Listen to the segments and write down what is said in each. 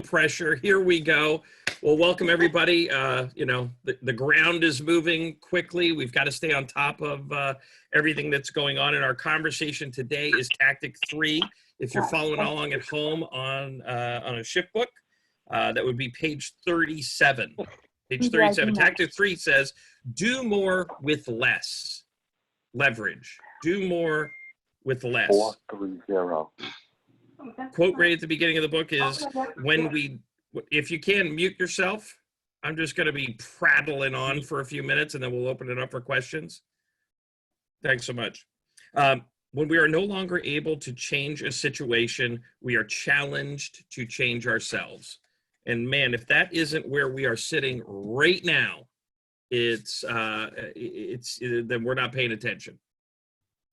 pressure. Here we go. Well, welcome everybody. The ground is moving quickly. We've got to stay on top of everything that's going on. And our conversation today is Tactic 3. If you're following along at home on a shift book, that would be page 37. Page 37. Tactic 3 says, do more with less. Leverage. Do more with less. 430. Quote right at the beginning of the book is, if you can, mute yourself. I'm just going to be prattling on for a few minutes and then we'll open it up for questions. Thanks so much. When we are no longer able to change a situation, we are challenged to change ourselves. And man, if that isn't where we are sitting right now, then we're not paying attention.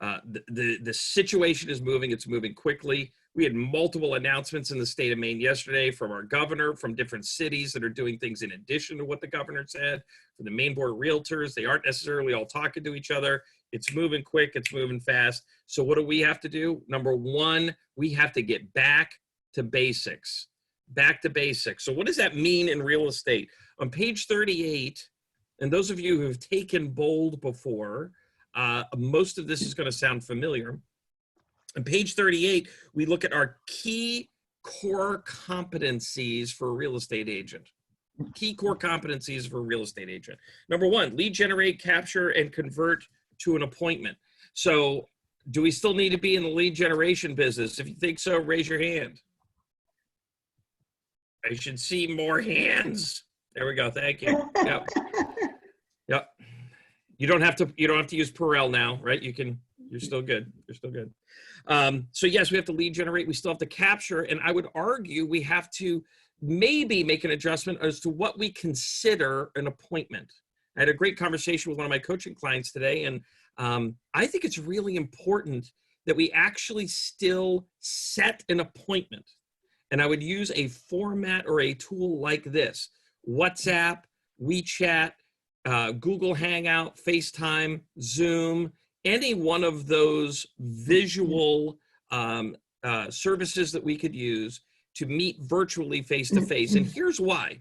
The situation is moving. It's moving quickly. We had multiple announcements in the state of Maine yesterday from our governor, from different cities that are doing things in addition to what the governor said, from the Maine Board of Realtors. They aren't necessarily all talking to each other. It's moving quick. It's moving fast. So what do we have to do? Number one, we have to get back to basics. Back to basics. So what does that mean in real estate? On page 38, and those of you who have taken bold before, most of this is going to sound familiar. On page 38, we look at our key core competencies for a real estate agent. Key core competencies for a real estate agent. Number one, lead generate, capture, and convert to an appointment. So do we still need to be in the lead generation business? If you think so, raise your hand. I should see more hands. There we go. Thank you. Yep. Yep. You don't have to use Perel now, right? You're still good. You're still good. So yes, we have to lead generate. We still have to capture. And I would argue we have to maybe make an adjustment as to what we consider an appointment. I had a great conversation with one of my coaching clients today. And I think it's really important that we actually still set an appointment. And I would use a format or a tool like this: WhatsApp, WeChat, Google Hangout, FaceTime, Zoom, any one of those visual services that we could use to meet virtually face-to-face. And here's why.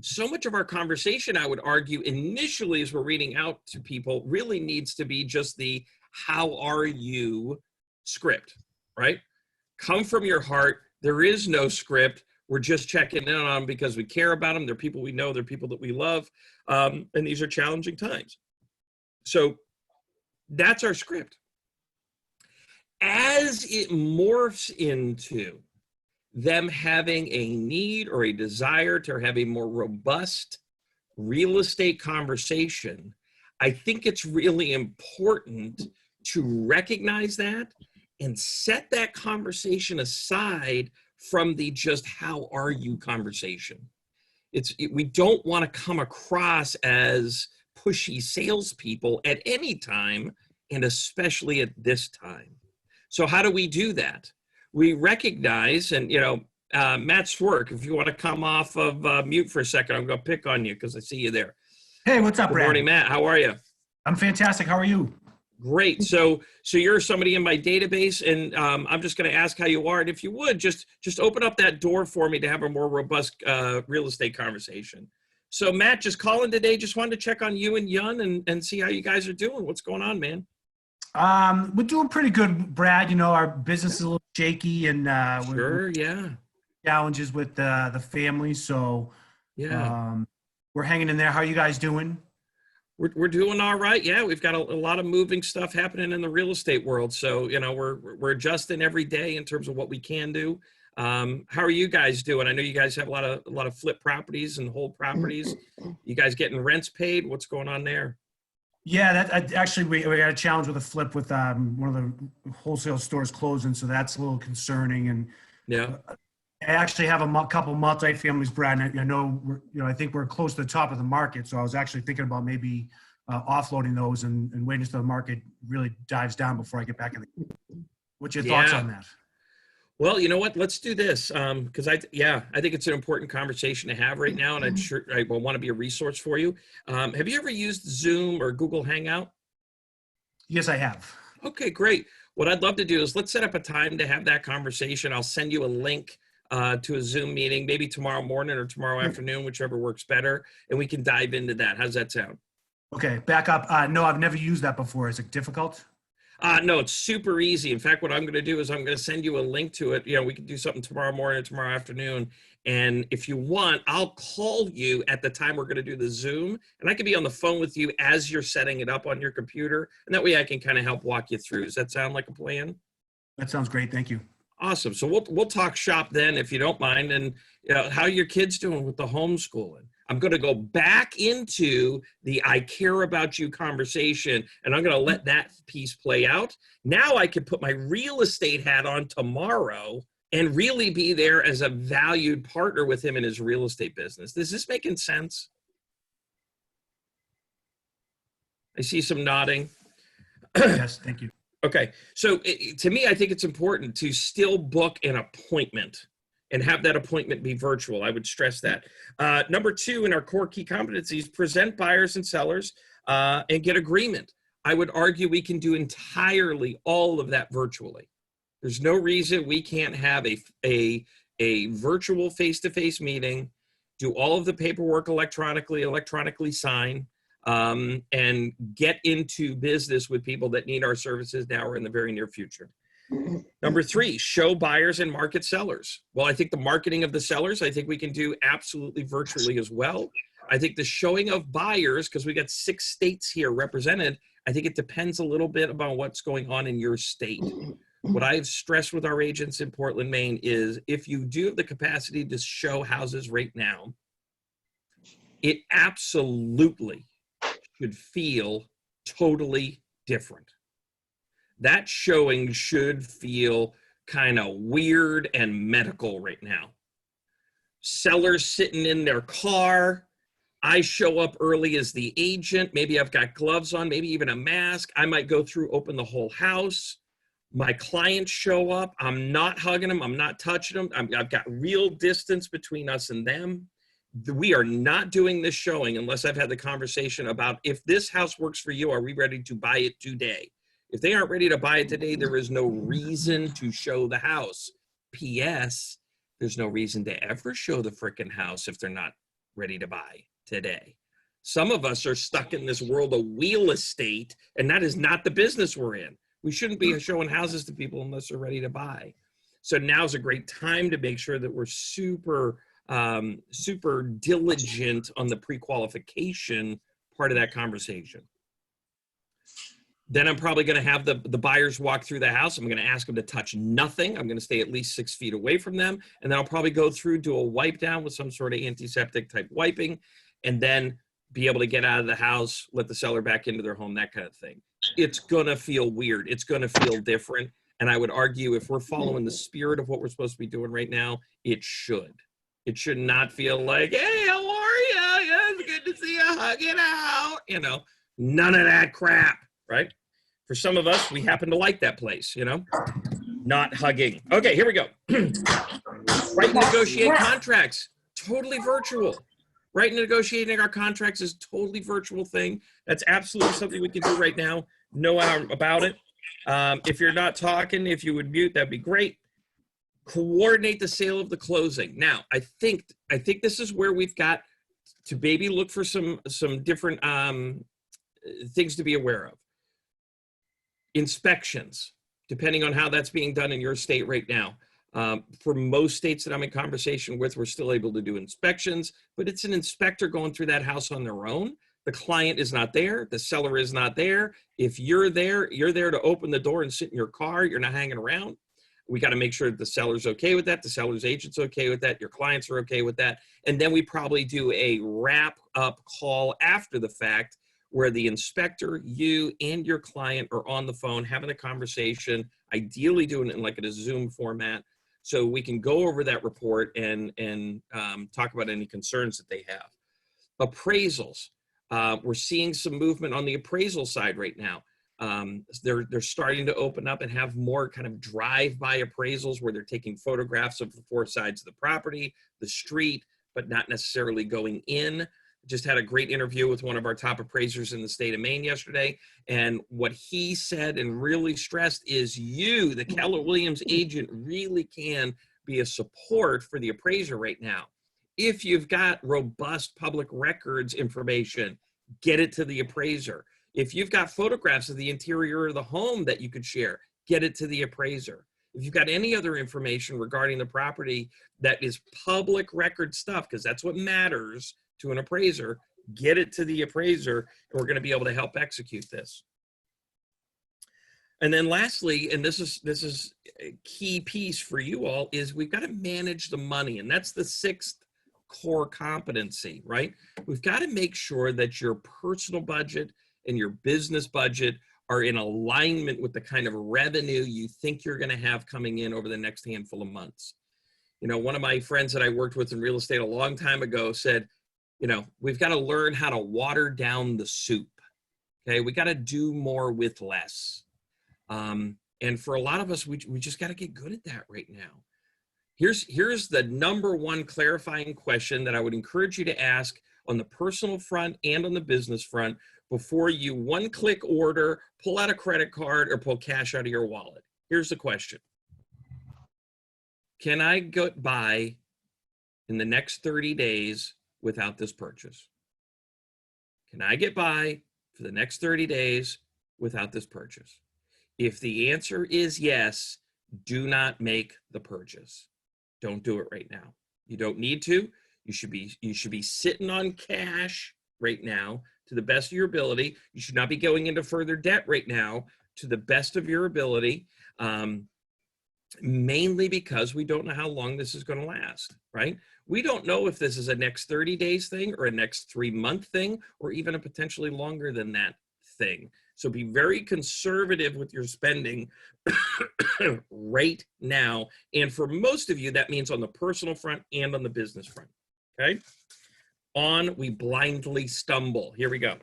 So much of our conversation, I would argue, initially as we're reading out to people, really needs to be just the "how are you" script, right? Come from your heart. There is no script. We're just checking in on them because we care about them. They're people we know. They're people that we love. And these are challenging times. So that's our script. As it morphs into them having a need or a desire to have a more robust real estate conversation, I think it's really important to recognize that and set that conversation aside from the just "how are you" conversation. We don't want to come across as pushy salespeople at any time, and especially at this time. So how do we do that? We recognize, and Matt Swerk, if you want to come off of mute for a second, I'm going to pick on you because I see you there. Hey, what's up, Brad? Good morning, Matt. How are you? I'm fantastic. How are you? Great. So you're somebody in my database, and I'm just going to ask how you are. And if you would, just open up that door for me to have a more robust real estate conversation. So Matt, just calling today, just wanted to check on you and Yun and see how you guys are doing. What's going on, man? We're doing pretty good, Brad. Our business is a little shaky, and Sure, yeah. Challenges with the family. So yeah, we're hanging in there. How are you guys doing? We're doing all right. Yeah, we've got a lot of moving stuff happening in the real estate world. So, we're adjusting every day in terms of what we can do. How are you guys doing? I know you guys have a lot of flip properties and hold properties. You guys getting rents paid? What's going on there? Yeah, actually we got a challenge with a flip with one of the wholesale stores closing, so that's a little concerning. And yeah, I actually have a couple multi-families, Brad, and I know I think we're close to the top of the market. So I was actually thinking about maybe offloading those and waiting until the market really dives down before I get back in. What's your thoughts on that? Well, you know what? Let's do this because I think it's an important conversation to have right now, and I'm sure I will want to be a resource for you. Have you ever used Zoom or Google Hangout? Yes, I have. Okay, great. What I'd love to do is let's set up a time to have that conversation. I'll send you a link to a Zoom meeting, maybe tomorrow morning or tomorrow afternoon, whichever works better, and we can dive into that. How's that sound? Okay, back up. No, I've never used that before. Is it difficult? No, it's super easy. In fact, what I'm going to do is I'm going to send you a link to it. We can do something tomorrow morning or tomorrow afternoon. And if you want, I'll call you at the time we're going to do the Zoom. And I can be on the phone with you as you're setting it up on your computer. And that way I can kind of help walk you through. Does that sound like a plan? That sounds great. Thank you. Awesome. So we'll talk shop then, if you don't mind. And how are your kids doing with the homeschooling? I'm going to go back into the I care about you conversation, and I'm going to let that piece play out. Now I can put my real estate hat on tomorrow and really be there as a valued partner with him in his real estate business. Is this making sense? I see some nodding. Yes, thank you. Okay. So to me, I think it's important to still book an appointment and have that appointment be virtual. I would stress that. Number 2 in our core key competencies, present buyers and sellers and get agreement. I would argue we can do entirely all of that virtually. There's no reason we can't have a virtual face-to-face meeting, do all of the paperwork electronically sign, and get into business with people that need our services now or in the very near future. Number 3, show buyers and market sellers. Well, I think the marketing of the sellers, I think we can do absolutely virtually as well. I think the showing of buyers, because we got 6 states here represented, I think it depends a little bit about what's going on in your state. What I've stressed with our agents in Portland, Maine is if you do have the capacity to show houses right now, it absolutely should feel totally different. That showing should feel kind of weird and medical right now. Sellers sitting in their car. I show up early as the agent. Maybe I've got gloves on, maybe even a mask. I might go through, open the whole house. My clients show up. I'm not hugging them. I'm not touching them. I've got real distance between us and them. We are not doing this showing unless I've had the conversation about if this house works for you, are we ready to buy it today? If they aren't ready to buy it today, there is no reason to show the house. P.S. There's no reason to ever show the frickin' house if they're not ready to buy today. Some of us are stuck in this world of real estate, and that is not the business we're in. We shouldn't be showing houses to people unless they're ready to buy. So now's a great time to make sure that we're super diligent on the pre-qualification part of that conversation. Then I'm probably going to have the buyers walk through the house. I'm going to ask them to touch nothing. I'm going to stay at least 6 feet away from them. And then I'll probably go through, do a wipe down with some sort of antiseptic type wiping, and then be able to get out of the house, let the seller back into their home, that kind of thing. It's going to feel weird. It's going to feel different. And I would argue if we're following the spirit of what we're supposed to be doing right now, it should. It should not feel like, hey, how are you? Yeah, it's good to see you. Hug it out. None of that crap, right? For some of us, we happen to like that place, not hugging. Okay, here we go. Write and negotiate contracts, totally virtual. Writing and negotiating our contracts is a totally virtual thing. That's absolutely something we can do right now. Know about it. If you're not talking, if you would mute, that'd be great. Coordinate the sale of the closing. Now, I think this is where we've got to maybe look for some different things to be aware of. Inspections, depending on how that's being done in your state right now. For most states that I'm in conversation with, we're still able to do inspections, but it's an inspector going through that house on their own. The client is not there. The seller is not there. If you're there to open the door and sit in your car. You're not hanging around. We got to make sure that the seller's okay with that. The seller's agent's okay with that. Your clients are okay with that. And then we probably do a wrap up call after the fact where the inspector, you, and your client are on the phone having a conversation, ideally doing it in like a Zoom format, so we can go over that report and talk about any concerns that they have. Appraisals. We're seeing some movement on the appraisal side right now. They're starting to open up and have more kind of drive-by appraisals where they're taking photographs of the 4 sides of the property, the street, but not necessarily going in. Just had a great interview with one of our top appraisers in the state of Maine yesterday. And what he said and really stressed is you, the Keller Williams agent, really can be a support for the appraiser right now. If you've got robust public records information, get it to the appraiser. If you've got photographs of the interior of the home that you could share, get it to the appraiser. If you've got any other information regarding the property that is public record stuff, because that's what matters to an appraiser, get it to the appraiser, and we're going to be able to help execute this. And then lastly, and this is a key piece for you all, is we've got to manage the money. And that's the sixth core competency, right? We've got to make sure that your personal budget and your business budget are in alignment with the kind of revenue you think you're going to have coming in over the next handful of months. You know, one of my friends that I worked with in real estate a long time ago said, you know, we've got to learn how to water down the soup. Okay, we got to do more with less. And for a lot of us, we just got to get good at that right now. Here's the number one clarifying question that I would encourage you to ask on the personal front and on the business front before you one-click order, pull out a credit card, or pull cash out of your wallet. Here's the question. Can I get by in the next 30 days without this purchase? Can I get by for the next 30 days without this purchase? If the answer is yes, do not make the purchase. Don't do it right now. You don't need to. You should be sitting on cash right now to the best of your ability. You should not be going into further debt right now to the best of your ability, mainly because we don't know how long this is going to last, right? We don't know if this is a next 30 days thing or a next 3-month thing or even a potentially longer than that thing. So be very conservative with your spending right now. And for most of you, that means on the personal front and on the business front, okay? On we blindly stumble. Here we go.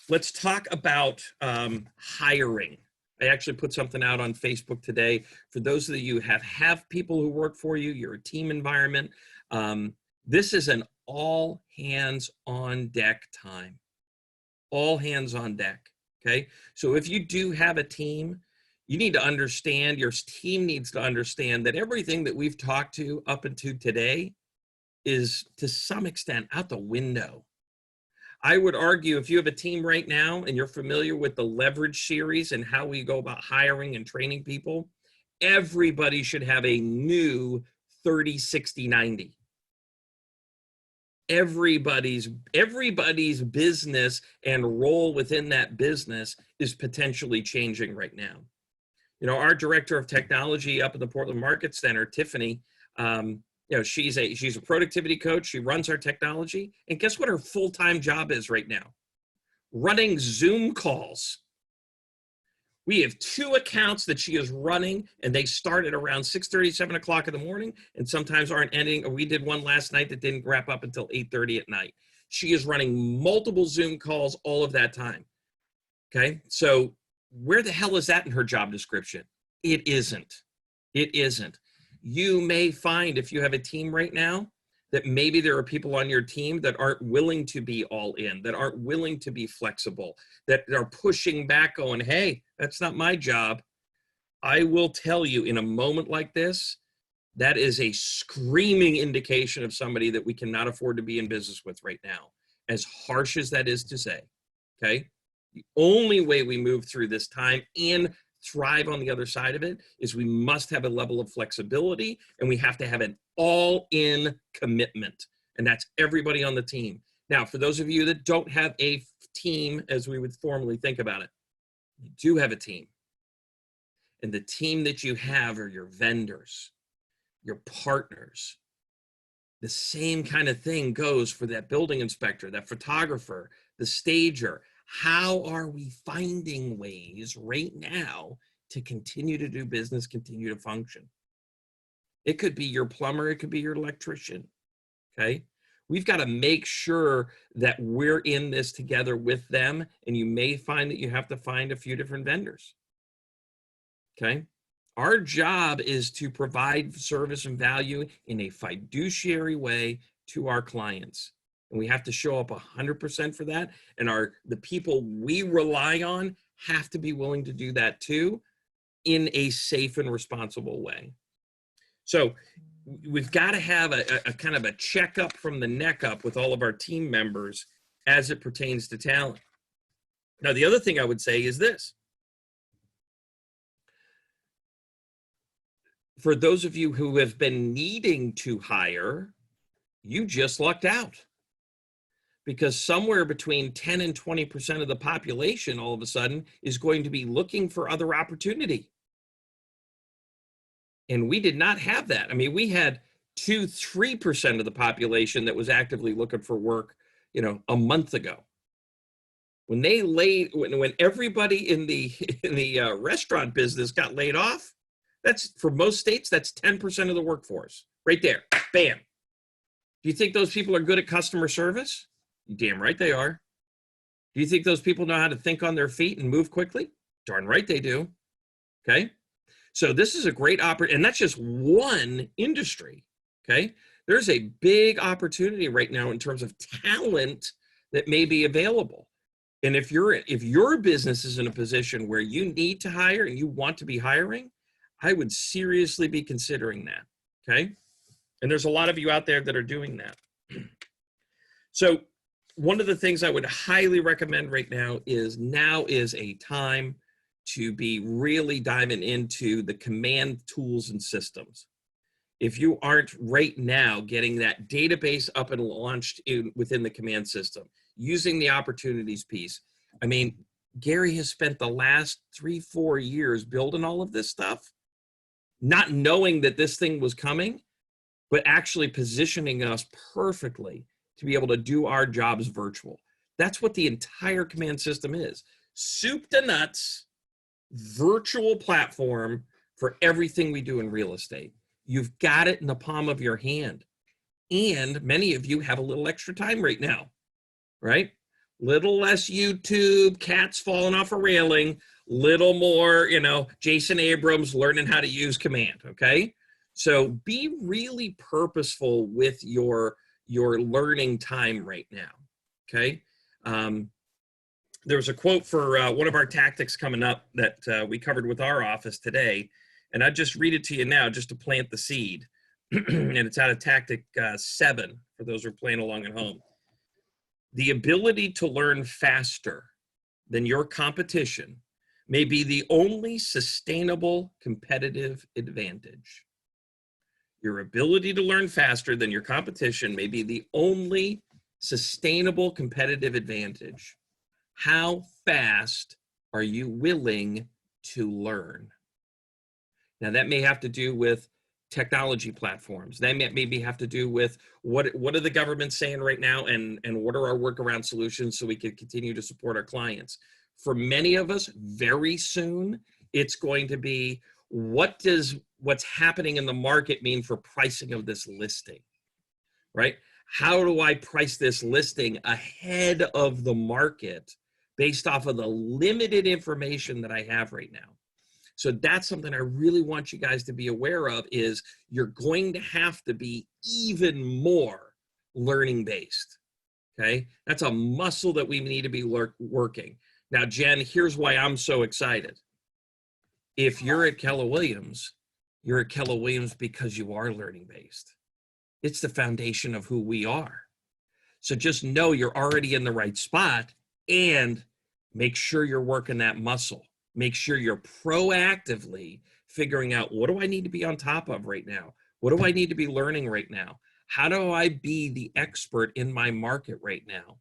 Let's talk about hiring. I actually put something out on Facebook today. For those of you who have people who work for you, you're a team environment. This is an all hands on deck time. All hands on deck, okay? So if you do have a team, you need to understand, your team needs to understand that everything that we've talked to up until today is to some extent out the window. I would argue if you have a team right now and you're familiar with the leverage series and how we go about hiring and training people, everybody should have a new 30, 60, 90. Everybody's business and role within that business is potentially changing right now. You know, our director of technology up at the Portland Market Center, Tiffany, you know, she's a productivity coach. She runs our technology. And guess what her full-time job is right now? Running Zoom calls. We have 2 accounts that she is running, and they start at around 6:30, 7 o'clock in the morning, and sometimes aren't ending. We did one last night that didn't wrap up until 8:30 at night. She is running multiple Zoom calls all of that time. Okay, so where the hell is that in her job description? It isn't. It isn't. You may find, if you have a team right now, that maybe there are people on your team that aren't willing to be all in, that aren't willing to be flexible, that are pushing back going, hey, that's not my job. I will tell you, in a moment like this, that is a screaming indication of somebody that we cannot afford to be in business with right now, as harsh as that is to say, okay? The only way we move through this time and thrive on the other side of it is we must have a level of flexibility, and we have to have an all-in commitment, and that's everybody on the team. Now, for those of you that don't have a team as we would formally think about it, you do have a team, and the team that you have are your vendors, your partners. The same kind of thing goes for that building inspector, that photographer, the stager. How are we finding ways right now to continue to do business, continue to function? It could be your plumber, it could be your electrician, okay? We've got to make sure that we're in this together with them, and you may find that you have to find a few different vendors, okay? Our job is to provide service and value in a fiduciary way to our clients. And we have to show up 100% for that. And the people we rely on have to be willing to do that too, in a safe and responsible way. So we've got to have a kind of a checkup from the neck up with all of our team members as it pertains to talent. Now, the other thing I would say is this. For those of you who have been needing to hire, you just lucked out. Because somewhere between 10 and 20% of the population all of a sudden is going to be looking for other opportunity. And we did not have that. I mean, we had 2-3% of the population that was actively looking for work, you know, a month ago. When when everybody in the restaurant business got laid off, that's, for most states, that's 10% of the workforce right there. Bam. Do you think those people are good at customer service? Damn right they are. Do you think those people know how to think on their feet and move quickly? Darn right they do. Okay. So this is a great opportunity, and that's just one industry. Okay. There's a big opportunity right now in terms of talent that may be available. And if your business is in a position where you need to hire and you want to be hiring, I would seriously be considering that. Okay. And there's a lot of you out there that are doing that. So one of the things I would highly recommend right now is a time to be really diving into the command tools and systems. If you aren't right now getting that database up and launched within the command system, using the opportunities piece. I mean, Gary has spent the last 3-4 years building all of this stuff, not knowing that this thing was coming, but actually positioning us perfectly to be able to do our jobs virtual. That's what the entire command system is. Soup to nuts, virtual platform for everything we do in real estate. You've got it in the palm of your hand. And many of you have a little extra time right now, right? Little less YouTube, cats falling off a railing, little more, you know, Jason Abrams learning how to use command, okay? So be really purposeful with your learning time right now, okay? There was a quote for one of our tactics coming up that we covered with our office today, and I'll just read it to you now just to plant the seed. And it's out of tactic 7 for those who are playing along at home. The ability to learn faster than your competition may be the only sustainable competitive advantage. Your ability to learn faster than your competition may be the only sustainable competitive advantage. How fast are you willing to learn? Now, that may have to do with technology platforms. That may maybe have to do with what are the governments saying right now, and what are our workaround solutions so we can continue to support our clients. For many of us, very soon, it's going to be, what does what's happening in the market mean for pricing of this listing, right? How do I price this listing ahead of the market based off of the limited information that I have right now? So that's something I really want you guys to be aware of, is you're going to have to be even more learning based, okay? That's a muscle that we need to be working. Now, Jen, here's why I'm so excited. If you're at Keller Williams, you're at Keller Williams because you are learning based. It's the foundation of who we are. So just know you're already in the right spot, and make sure you're working that muscle. Make sure you're proactively figuring out, what do I need to be on top of right now? What do I need to be learning right now? How do I be the expert in my market right now?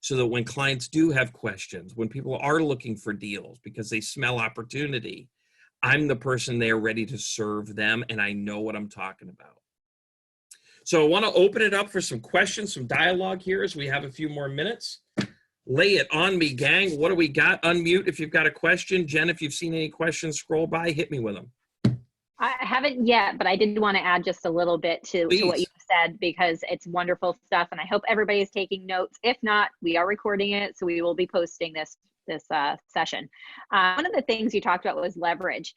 So that when clients do have questions, when people are looking for deals because they smell opportunity, I'm the person there ready to serve them, and I know what I'm talking about. So I want to open it up for some questions, some dialogue here as we have a few more minutes. Lay it on me, gang. What do we got? Unmute if you've got a question. Jen, if you've seen any questions, scroll by, hit me with them. I haven't yet, but I did want to add just a little bit to what you said, because it's wonderful stuff, and I hope everybody is taking notes. If not, we are recording it, so we will be posting this session. One of the things you talked about was leverage.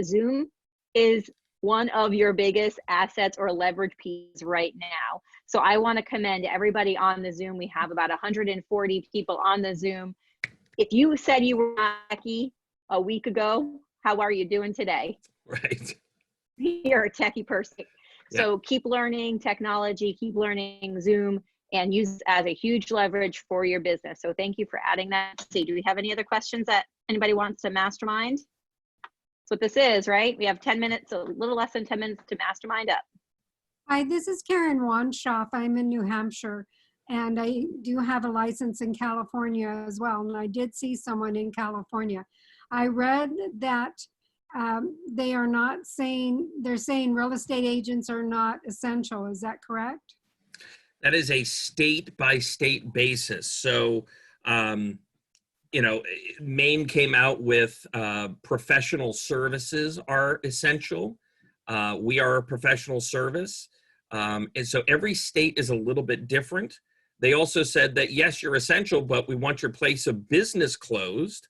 Zoom is one of your biggest assets or leverage pieces right now. So I want to commend everybody on the Zoom. We have about 140 people on the Zoom. If you said you were lucky a week ago, how are you doing today? Right. You're a techie person. So keep learning technology, keep learning Zoom, and use it as a huge leverage for your business. So thank you for adding that. See, do we have any other questions that anybody wants to mastermind? That's what this is, right? We have 10 minutes, a little less than 10 minutes to mastermind up. Hi, this is Karen Wanshoff. I'm in New Hampshire, and I do have a license in California as well. And I did see someone in California. I read that they are not saying, they're saying real estate agents are not essential. Is that correct? That is a state by state basis. So, you know, Maine came out with professional services are essential. We are a professional service. And so every state is a little bit different. They also said that, yes, you're essential, but we want your place of business closed.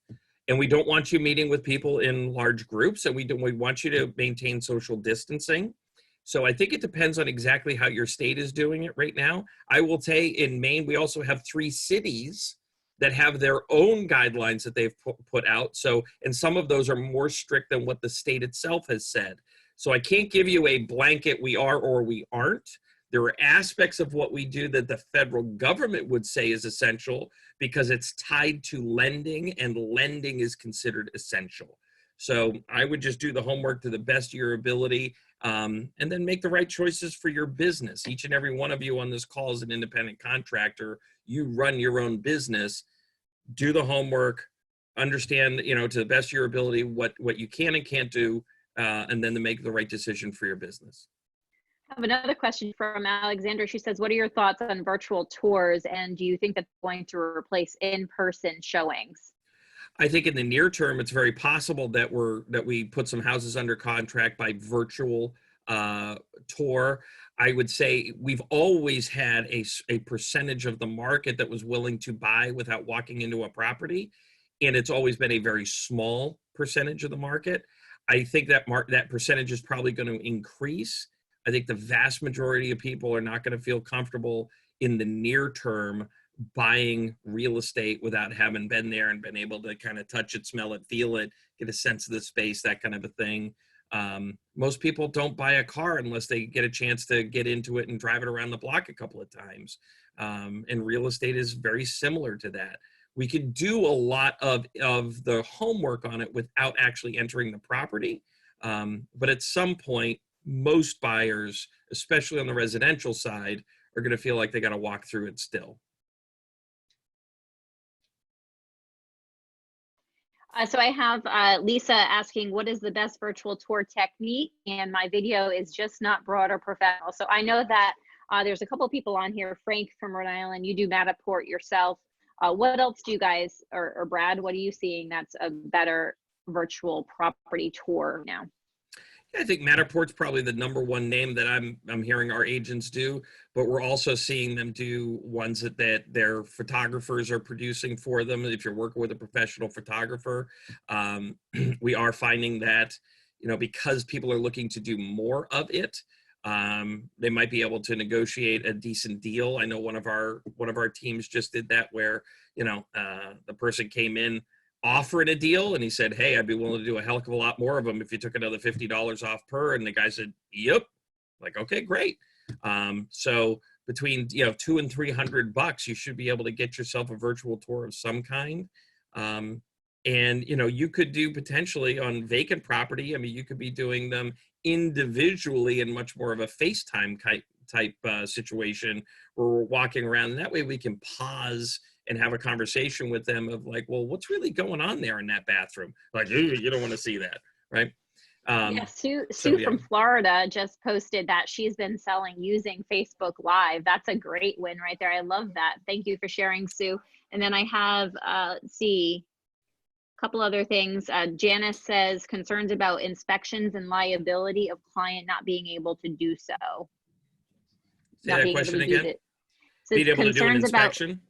And we don't want you meeting with people in large groups. And we want you to maintain social distancing. So I think it depends on exactly how your state is doing it right now. I will say in Maine, we also have 3 cities that have their own guidelines that they've put out. So, and some of those are more strict than what the state itself has said. So I can't give you a blanket we are or we aren't. There are aspects of what we do that the federal government would say is essential because it's tied to lending, and lending is considered essential. So I would just do the homework to the best of your ability, and then make the right choices for your business. Each and every one of you on this call is an independent contractor. You run your own business. Do the homework, understand, you know, to the best of your ability what you can and can't do, and then to make the right decision for your business. I have another question from Alexandra. She says, what are your thoughts on virtual tours, and do you think that's going to replace in-person showings? I think in the near term, it's very possible that we put some houses under contract by virtual tour. I would say we've always had a percentage of the market that was willing to buy without walking into a property, and it's always been a very small percentage of the market. I think that that percentage is probably going to increase. I think the vast majority of people are not going to feel comfortable in the near term buying real estate without having been there and been able to kind of touch it, smell it, feel it, get a sense of the space, that kind of a thing. Most people don't buy a car unless they get a chance to get into it and drive it around the block a couple of times. And real estate is very similar to that. We could do a lot of the homework on it without actually entering the property. But at some point, most buyers, especially on the residential side, are going to feel like they got to walk through it still. So I have Lisa asking, what is the best virtual tour technique? And my video is just not broad or professional. So I know that there's a couple people on here. Frank from Rhode Island, you do Matterport yourself. What else do you guys, or Brad, what are you seeing that's a better virtual property tour now? I think Matterport's probably the #1 name that I'm hearing our agents do, but we're also seeing them do ones that their photographers are producing for them. If you're working with a professional photographer, we are finding that, you know, because people are looking to do more of it, they might be able to negotiate a decent deal. I know one of our teams just did that, where, you know, the person came in offering a deal, and he said, hey, I'd be willing to do a hell of a lot more of them if you took another $50 off per. And the guy said, yep. Like, okay, great. So between, you know, $200 and $300, you should be able to get yourself a virtual tour of some kind. And, you know, you could do potentially on vacant property. I mean, you could be doing them individually in much more of a FaceTime type situation, where we're walking around, and that way we can pause and have a conversation with them of like, well, what's really going on there in that bathroom? Like, you don't want to see that, right? Yeah, Sue from Florida just posted that she's been selling using Facebook Live. That's a great win right there. I love that. Thank you for sharing, Sue. And then I have, let's see, a couple other things. Janice says concerns about inspections and liability of client not being able to do so. Say that question again. Being able to do an inspection?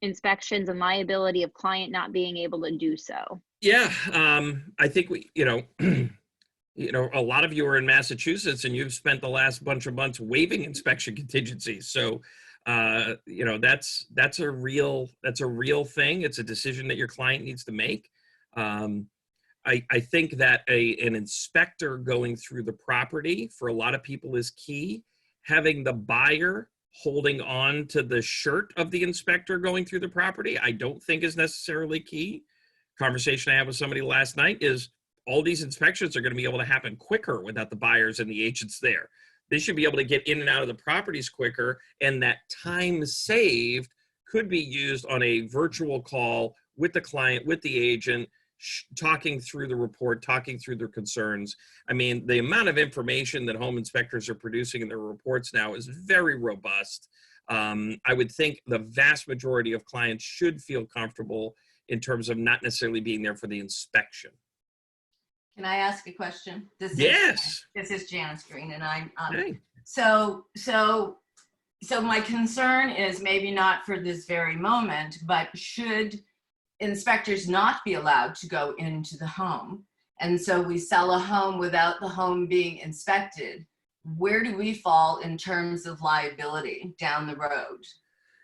Inspections and liability of client not being able to do so. Yeah, I think we, you know, a lot of you are in Massachusetts, and you've spent the last bunch of months waiving inspection contingencies. So, you know, that's a real thing. It's a decision that your client needs to make. I think that an inspector going through the property for a lot of people is key. Having the buyer holding on to the shirt of the inspector going through the property, I don't think is necessarily key. Conversation I had with somebody last night is all these inspections are going to be able to happen quicker without the buyers and the agents there. They should be able to get in and out of the properties quicker, and that time saved could be used on a virtual call with the client, with the agent, talking through the report, talking through their concerns. I mean, the amount of information that home inspectors are producing in their reports now is very robust. I would think the vast majority of clients should feel comfortable in terms of not necessarily being there for the inspection. Can I ask a question? Yes. This is Janice Green, and I'm Hey. so my concern is maybe not for this very moment, but should inspectors not be allowed to go into the home? And so we sell a home without the home being inspected. Where do we fall in terms of liability down the road?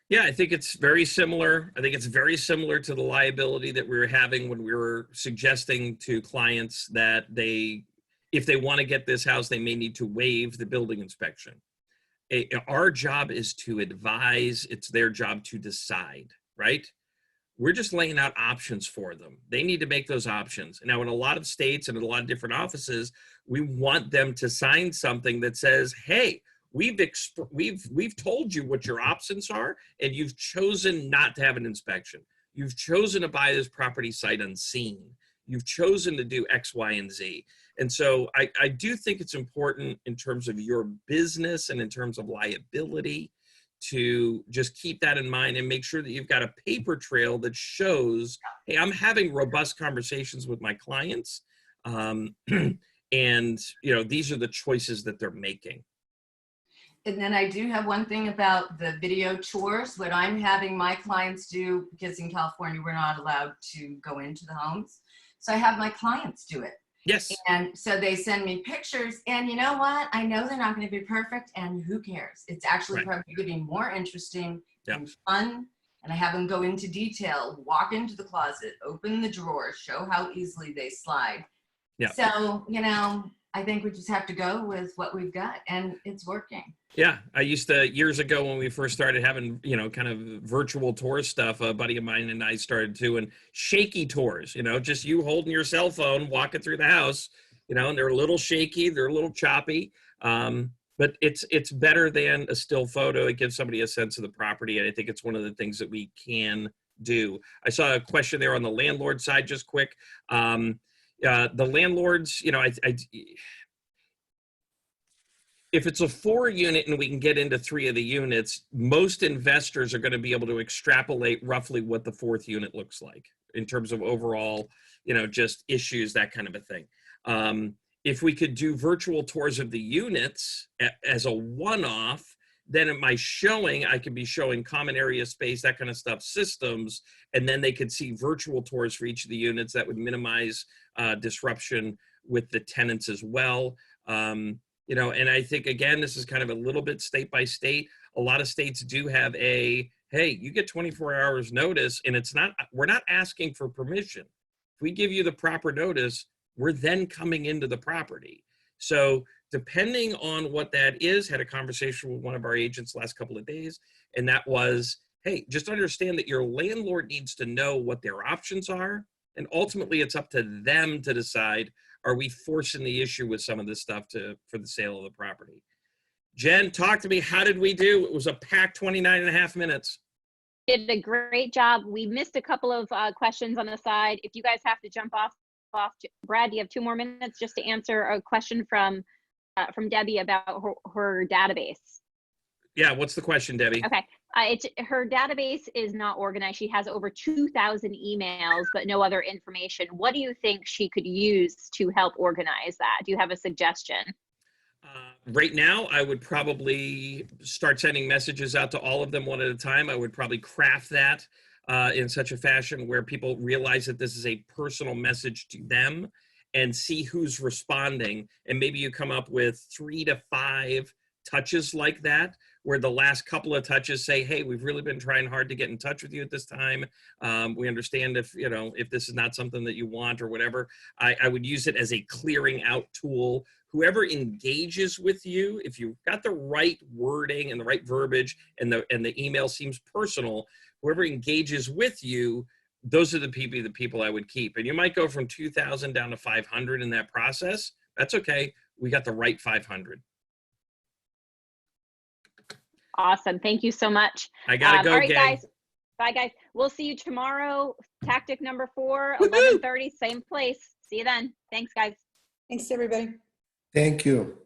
Yeah, I think it's very similar. I think it's very similar to the liability that we were having when we were suggesting to clients that if they want to get this house, they may need to waive the building inspection. Our job is to advise. It's their job to decide, right? We're just laying out options for them. They need to make those options. Now, in a lot of states and in a lot of different offices, we want them to sign something that says, hey, we've told you what your options are, and you've chosen not to have an inspection. You've chosen to buy this property sight unseen. You've chosen to do X, Y, and Z. And so I do think it's important in terms of your business and in terms of liability to just keep that in mind and make sure that you've got a paper trail that shows, hey, I'm having robust conversations with my clients. And, these are the choices that they're making. And then I do have one thing about the video tours. What I'm having my clients do, because in California, we're not allowed to go into the homes. So I have my clients do it. Yes. And so they send me pictures, and you know what? I know they're not going to be perfect, and who cares? It's actually probably going to be more interesting and fun. And I have them go into detail, walk into the closet, open the drawer, show how easily they slide. Yeah. So, I think we just have to go with what we've got, and it's working. Yeah, I used to, years ago when we first started having, kind of virtual tour stuff, a buddy of mine and I started doing shaky tours, just you holding your cell phone, walking through the house, and they're a little shaky, they're a little choppy, but it's better than a still photo. It gives somebody a sense of the property, and I think it's one of the things that we can do. I saw a question there on the landlord side, just quick. The landlords, if it's a 4-unit and we can get into 3 of the units, most investors are going to be able to extrapolate roughly what the 4th unit looks like in terms of overall, just issues, that kind of a thing. If we could do virtual tours of the units as a one-off, then at my showing, I could be showing common area space, that kind of stuff, systems, and then they could see virtual tours for each of the units. That would minimize disruption with the tenants as well. And I think, again, this is kind of a little bit state by state. A lot of states do have hey, you get 24 hours notice, and we're not asking for permission. If we give you the proper notice, we're then coming into the property. So depending on what that is, had a conversation with one of our agents last couple of days, and that was, hey, just understand that your landlord needs to know what their options are, and ultimately it's up to them to decide, are we forcing the issue with some of this stuff for the sale of the property? Jen, talk to me. How did we do? It was a packed 29 and a half minutes. Did a great job. We missed a couple of questions on the side. If you guys have to jump off, Brad, do you have 2 more minutes just to answer a question from Debbie about her database? Yeah, what's the question, Debbie? Okay. Her database is not organized. She has over 2,000 emails, but no other information. What do you think she could use to help organize that? Do you have a suggestion? Right now, I would probably start sending messages out to all of them one at a time. I would probably craft that in such a fashion where people realize that this is a personal message to them, and see who's responding. And maybe you come up with 3 to 5 touches like that, where the last couple of touches say, hey, we've really been trying hard to get in touch with you at this time. We understand if, you know, if this is not something that you want or whatever. I would use it as a clearing out tool. Whoever engages with you, if you've got the right wording and the right verbiage and the email seems personal, whoever engages with you, those are the people I would keep. And you might go from 2,000 down to 500 in that process. That's okay. We got the right 500. Awesome. Thank you so much. I gotta go, all right, gang. guys. Bye, guys. We'll see you tomorrow. Tactic number 4, 11:30, same place. See you then. Thanks, guys. Thanks, everybody. Thank you.